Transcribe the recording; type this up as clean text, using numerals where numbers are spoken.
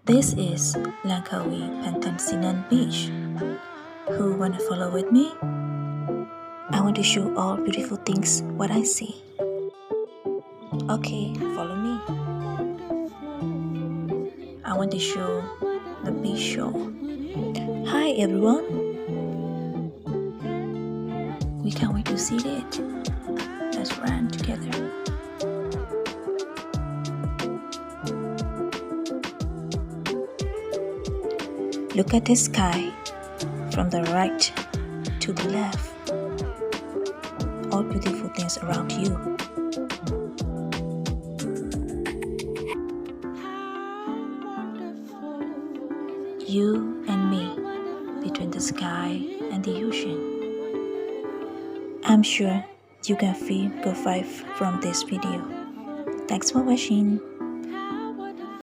This is Langkawi Pantasinan Beach. Who wanna follow with me? I want to show all beautiful things what I see. Okay, follow me. I want to show the beach show. Hi everyone. We can't wait to see it. Let's run together. Look at the sky from the right to the left. All beautiful things around you. You and me between the sky and the ocean. I'm sure you can feel good vibe from this video. Thanks for watching.